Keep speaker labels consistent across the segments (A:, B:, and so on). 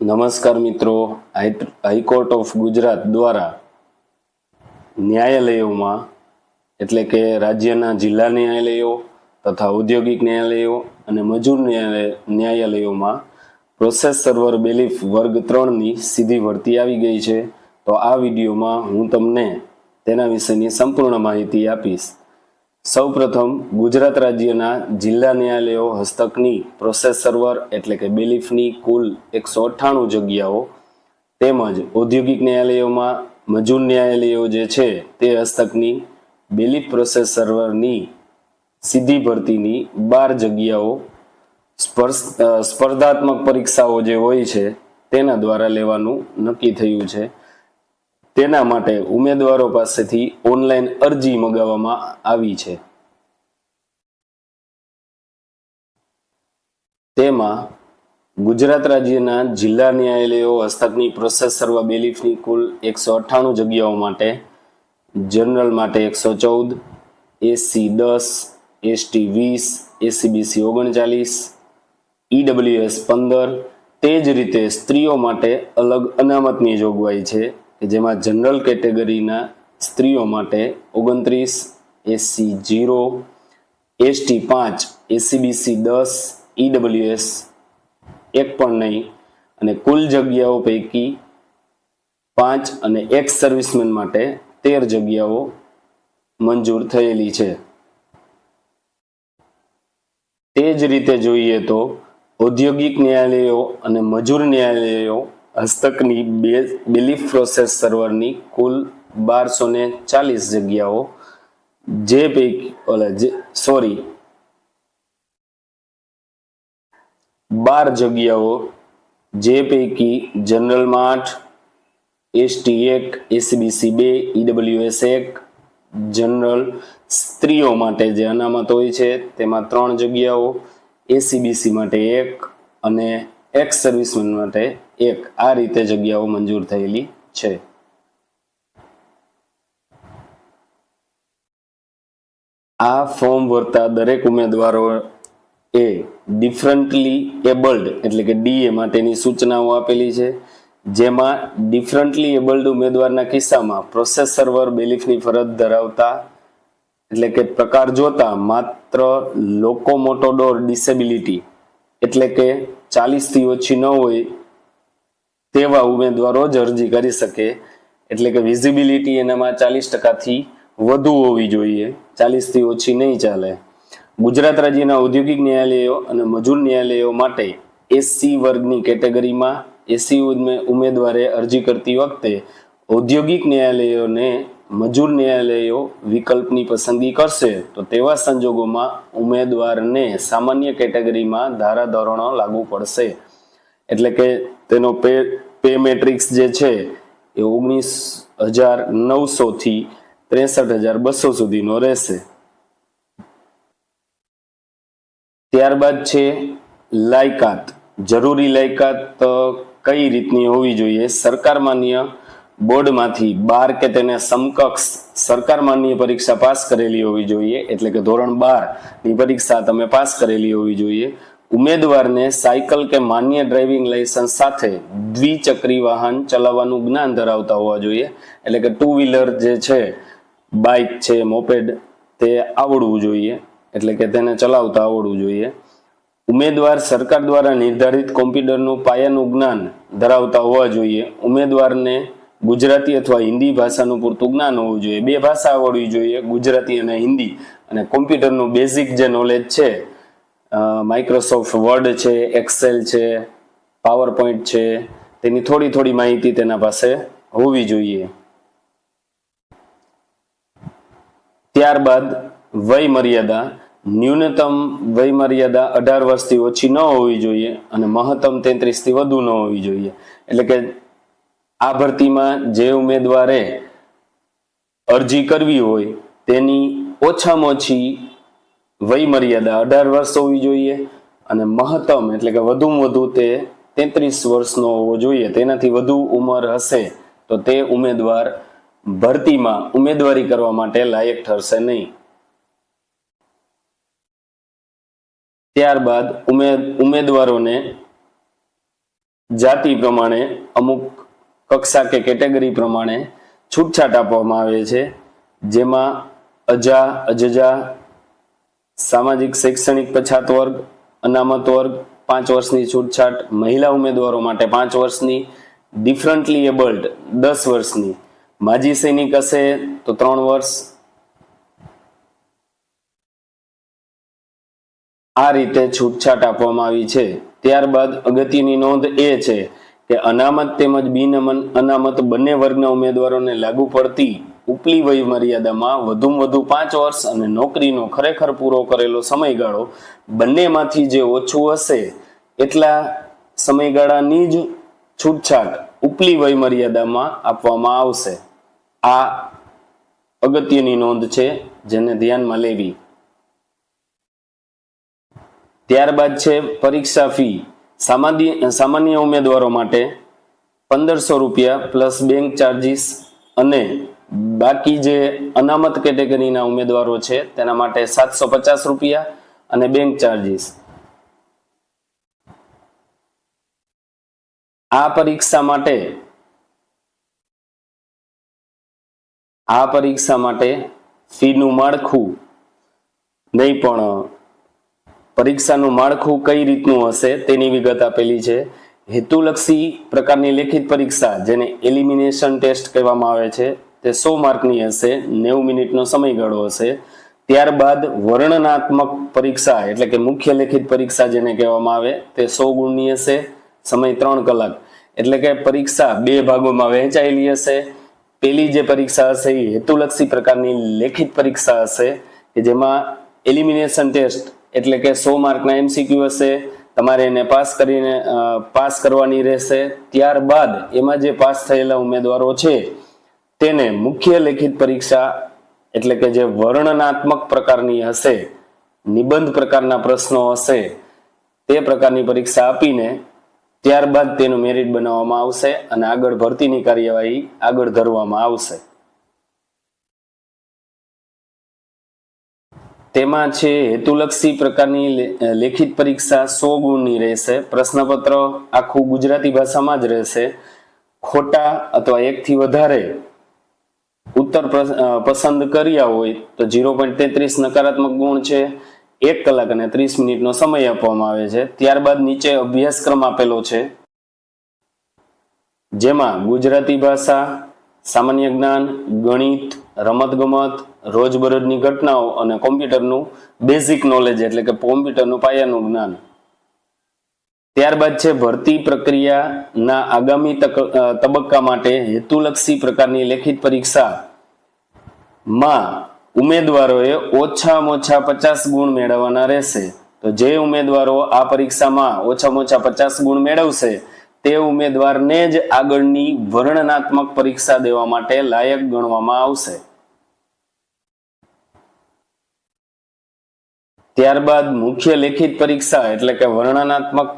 A: નમસ્કાર મિત્રો, high court of Gujarat દ્વારા ન્યાયાલયોમાં એટલે કે રાજ્યના જિલ્લા ન્યાયાલયો તથા ઔદ્યોગિક ન્યાયાલયો અને મજૂર ન્યાયાલયોમાં પ્રોસેસ સર્વર બેલીફ વર્ગ 3ની સીધી ભરતી આવી ગઈ છે. તો આ વિડીયોમાં હું તમને તેના વિશેની સંપૂર્ણ માહિતી આપીશ. સૌપ્રથમ ગુજરાત રાજ્યના જિલ્લા ન્યાયાલયો હસ્તકની પ્રોસેસ સર્વર એટલે કે બેલીફની કુલ 198 જગ્યાઓ તેમજ ઔદ્યોગિક ન્યાયાલયોમાં મજૂર ન્યાયાલયો જે છે તે હસ્તકની બેલીફ પ્રોસેસ સર્વરની સીધી ભરતીની 12 જગ્યાઓ સ્પર્ધાત્મક પરીક્ષાઓ જે હોય છે તેના દ્વારા લેવાનું નક્કી થયું છે. તેના માટે ઉમેદવારો પાસેથી ઓનલાઈન અરજી મંગાવવામાં આવી છે. તેમાં ગુજરાત રાજ્યના જિલ્લા ન્યાયાલયો હસ્તકની પ્રોસેસ સર્વર બેલીફની કુલ 198 જગ્યાઓ માટે જનરલ માટે 114, એસસી 10, એસટી 20, એસીબીસી 39, ઈડબ્લ્યુએસ 15. તે જ રીતે સ્ત્રીઓ માટે અલગ અનામતની જોગવાઈ છે કે જેમાં જનરલ કેટેગરીના સ્ત્રીઓ માટે 29, એસસી 0, એસટી 5, એસીબીસી 10, ઈડબ્લ્યુએસ 1 પણ નહીં અને કુલ જગ્યાઓ પૈકી 5 અને એક્સ સર્વિસમેન માટે 13 જગ્યાઓ મંજૂર થયેલી છે. તે જ રીતે જોઈએ તો ઔદ્યોગિક ન્યાયાલયો અને મજૂર ન્યાયાલયો હસ્તકની બેલીફ પ્રોસેસ સર્વરની કુલ 1240 જગ્યાઓ જે પૈકી 12 જગ્યાઓ જે પૈકી જનરલમાં 8, એસટી 1, એસીબીસી 2, ઈડબ્લ્યુએસ 1, જનરલ સ્ત્રીઓ માટે જે અનામત હોય છે તેમાં 3 જગ્યાઓ, એસીબીસી માટે 1 અને એક્સ સર્વિસમેન માટે 1. આ રીતે જગ્યાઓ મંજૂર થયેલી છે. આ ફોર્મ ભરતા દરેક ઉમેદવારો એ ડિફરન્ટલી એબલ્ડ એટલે કે ડીએ માટેની સૂચનાઓ આપેલી છે. જેમાં ડિફરન્ટલી એબલ્ડ ઉમેદવારના કિસ્સામાં પ્રોસેસ સર્વર બેલીફની ફરજ ધરાવતા એટલે કે પ્રકાર જોતા માત્ર લોકોમોટોડોર ડિસેબિલિટી એટલે કે 40 થી ઓછી ન હોય તેવા ઉમેદવારો જ અરજી કરી શકે. એટલે કે વિઝિબિલિટી એનામાં 40% થી વધુ હોવી જોઈએ, 40 થી ઓછી નહીં ચાલે. ગુજરાત રાજ્યના ઔદ્યોગિક ન્યાયાલયો અને મજૂર ન્યાયાલયો માટે એસસી વર્ગની કેટેગરીમાં એસસી ઉમેદવારે અરજી કરતી વખતે ઔદ્યોગિક ન્યાયાલયોને મજૂર ન્યાયાલયો વિકલ્પની પસંદગી કરશે તો તેવા સંજોગોમાં ઉમેદવારને સામાન્ય કેટેગરીમાં ધારાધોરણો લાગુ પડશે. એટલે કે તેનો પે મેટ્રિક્સ જે છે એ 19,900 થી 63,200 સુધીનો રહેશે. ત્યારબાદ છે લાયકાત. જરૂરી લાયકાત કઈ રીતની હોવી જોઈએ? સરકાર માન્ય બોર્ડમાંથી 12 કે તેને સમકક્ષ સરકાર માન્ય પરીક્ષા પાસ કરેલી હોવી જોઈએ. એટલે કે ધોરણ 12 ની પરીક્ષા તમે પાસ કરેલી હોવી જોઈએ. ઉમેદવારને સાયકલ કે માન્ય ડ્રાઇવિંગ લાયસન્સ સાથે દ્વિચક્રી વાહન ચલાવવાનું જ્ઞાન ધરાવતા હોવા જોઈએ. એટલે કે 2 વ્હીલર જે છે, બાઇક છે, મોપેડ તે આવડવું જોઈએ. એટલે કે તેને ચલાવતા આવડવું જોઈએ. ઉમેદવાર સરકાર દ્વારા નિર્ધારિત કોમ્પ્યુટરનું પાયાનું જ્ઞાન ધરાવતા હોવા જોઈએ. ઉમેદવારને ગુજરાતી અથવા હિન્દી ભાષાનું પૂરતું જ્ઞાન હોવું જોઈએ. 2 ભાષા આવડવી જોઈએ, ગુજરાતી અને હિન્દી. અને કોમ્પ્યુટરનું બેઝિક જે નોલેજ છે, માઇક્રોસોફ્ટ વર્ડ છે, એક્સેલ છે, પાવર પોઈન્ટ છે, તેની થોડી માહિતી તેના પાસે હોવી જોઈએ. ત્યારબાદ વય મર્યાદા. ન્યૂનતમ વય મર્યાદા 18 વર્ષથી ઓછી ન હોવી જોઈએ અને મહત્તમ 33 થી વધુ ન હોવી જોઈએ. એટલે કે આ ભરતીમાં જે ઉમેદવારે અરજી કરવી હોય તેની ઓછામાં ઓછી વય મર્યાદા 18 વર્ષ હોવી જોઈએ અને મહત્તમ એટલે કે વધુમાં વધુ તે 33 વર્ષનો હોવો જોઈએ. તેનાથી વધુ ઉંમર હશે તો તે ઉમેદવાર ભરતીમાં ઉમેદવારી કરવા માટે લાયક ઠરશે નહીં. ત્યારબાદ ઉમેદવારોને જાતિ પ્રમાણે અમુક કક્ષા કે કેટેગરી પ્રમાણે છૂટછાટ આપવામાં આવે છે, જેમાં અજા, અજજા, સામાજિક શૈક્ષણિક પછાત વર્ગ, અનામત વર્ગ 5 વર્ષની છૂટછાટ, મહિલા ઉમેદવારો માટે 5 વર્ષની, ડિફરન્ટલી એબલ્ડ 10 વર્ષની, માજી સૈનિક હશે તો 3 વર્ષ. આ રીતે છૂટછાટ આપવામાં આવી છે. ત્યારબાદ અગત્યની નોંધ એ છે કે અનામત તેમજ બિન અનામત બંને વર્ગના ઉમેદવારોને લાગુ પડતી ઉપલી વય મર્યાદામાં વધુમાં વધુ 5 વર્ષ અને નોકરીનો ખરેખર પૂરો કરેલો સમયગાળો બંનેમાંથી જે ઓછું હશે એટલા સમયગાળાની જ છૂટછાટ ઉપલી વય મર્યાદામાં આપવામાં આવશે. આ અગત્યની નોંધ છે, જેને ધ્યાનમાં લેવી. ત્યારબાદ છે પરીક્ષા ફી. સામાન્ય ઉમેદવારો માટે 1500 રૂપિયા પ્લસ બેંક ચાર્જીસ અને બાકી જે અનામત કેટેગરીના ઉમેદવારો છે તેના માટે 750 રૂપિયા અને બેંક ચાર્જીસ. આ પરીક્ષા માટે ફીનું માળખું નહીં, પણ પરીક્ષાનું માળખું કઈ રીતનું હશે તેની વિગત આપેલી છે. હેતુલક્ષી પ્રકારની લેખિત પરીક્ષા, જેને એલિમિનેશન ટેસ્ટ કહેવામાં આવે છે, તે 100 માર્કની હશે, 90 મિનિટનો સમયગાળો હશે. ત્યારબાદ વર્ણનાત્મક પરીક્ષા એટલે કે મુખ્ય લેખિત પરીક્ષા જેને કહેવામાં આવે તે 100 ગુણની હશે, સમય 3 કલાક. એટલે કે પરીક્ષા 2 ભાગોમાં વહેંચાયેલી હશે. પહેલી જે પરીક્ષા હશે એ હેતુલક્ષી પ્રકારની લેખિત પરીક્ષા હશે કે જેમાં એલિમિનેશન ટેસ્ટ એટલે કે 100 માર્કના MCQ હશે, તમારે એને પાસ કરવાની રહેશે. ત્યારબાદ એમાં જે પાસ થયેલા ઉમેદવારો છે તેને મુખ્ય લેખિત પરીક્ષા એટલે કે જે વર્ણનાત્મક પ્રકારની હશે, નિબંધ પ્રકારના પ્રશ્નો હશે, તે પ્રકારની પરીક્ષા આપીને ત્યારબાદ તેનું મેરિટ બનાવવામાં આવશે અને આગળ ભરતીની કાર્યવાહી આગળ ધરવામાં આવશે. તેમાં છે હેતુલક્ષી પ્રકારની લેખિત પરીક્ષા 100 ગુણની રહેશે. પ્રશ્નપત્ર આખું ગુજરાતી ભાષામાં જ રહેશે. ખોટા અથવા 1 થી વધારે ઉત્તર પસંદ કર્યા હોય તો 0.33 નકારાત્મક ગુણ છે. 1 કલાક અને 30 મિનિટનો સમય આપવામાં આવે છે. ત્યારબાદ નીચે અભ્યાસક્રમ આપેલો છે, જેમાં ગુજરાતી ભાષા, સામાન્ય જ્ઞાન, ગણિત, રમતગમત, રોજબરોજની ઘટનાઓ અને કોમ્પ્યુટરનું બેઝિક નોલેજ એટલે કે કોમ્પ્યુટરનું પાયાનું જ્ઞાન. ત્યારબાદ છે ભરતી પ્રક્રિયાના આગામી તબક્કા માટે હેતુલક્ષી પ્રકારની લેખિત પરીક્ષામાં ઉમેદવારોએ ઓછામાં ઓછા 50 ગુણ મેળવવાના રહેશે. તો જે ઉમેદવારો આ પરીક્ષામાં ઓછામાં ઓછા 50 ગુણ મેળવશે તે ઉમેદવારને જ આગળની વર્ણનાત્મક પરીક્ષા દેવા માટે લાયક ગણવામાં આવશે. ત્યારબાદ મુખ્ય લેખિત પરીક્ષા એટલે કે વર્ણનાત્મક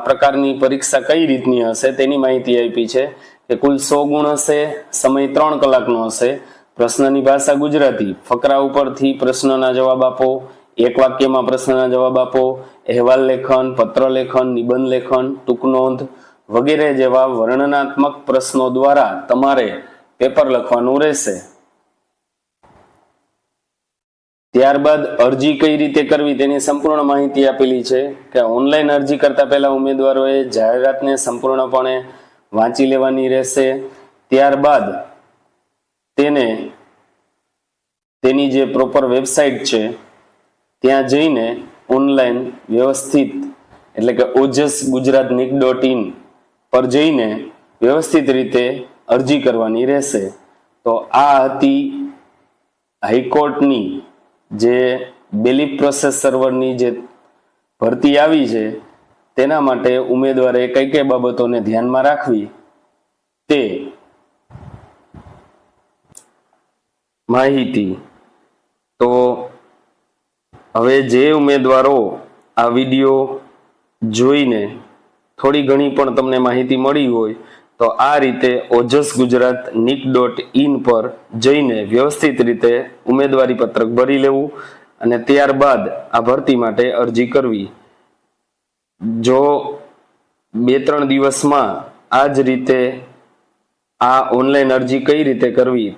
A: પ્રકારની પરીક્ષા કઈ રીતની હશે તેની માહિતી આપી છે કે કુલ 100 ગુણ હશે, સમય 3 કલાકનો હશે. પ્રશ્નની ભાષા ગુજરાતી, ફકરા ઉપરથી પ્રશ્નના જવાબ આપો, એક વાક્યમાં પ્રશ્નના જવાબ આપો, અહેવાલ લેખન, પત્ર લેખન, નિબંધ લેખન, ટૂંક નોંધ વગેરે જેવા વર્ણનાત્મક પ્રશ્નો દ્વારા તમારે પેપર લખવાનું રહેશે. ત્યારબાદ અરજી કઈ રીતે કરવી તેની સંપૂર્ણ માહિતી આપેલી છે કે ઓનલાઈન અરજી કરતા પહેલા ઉમેદવારોએ જાહેરાતને સંપૂર્ણપણે વાંચી લેવાની રહેશે. ત્યારબાદ તેની જે પ્રોપર વેબસાઇટ છે ત્યાં જઈને ઓનલાઈન વ્યવસ્થિત એટલે કે ojsgujaratnik.in પર જઈને વ્યવસ્થિત રીતે અરજી કરવાની રહેશે. તો આ હતી હાઈકોર્ટની જે બેલીફ પ્રોસેસ સર્વરની જે ભરતી આવી છે તેના માટે ઉમેદવારે કઈ કઈ બાબતોને ધ્યાનમાં રાખવી તે માહિતી. તો હવે જે ઉમેદવારો આ વિડીયો જોઈને થોડી ઘણી પણ તમને માહિતી મળી હોય તો આ રીતે ojsgujaratnik.in પર જઈને વ્યવસ્થિત રીતે ઉમેદવારી પત્રક ભરી લેવું અને ત્યારબાદ આ ભરતી માટે અરજી કરવી. જો 2-3 દિવસમાં આ જ રીતે આ ઓનલાઈન અરજી કઈ રીતે કરવી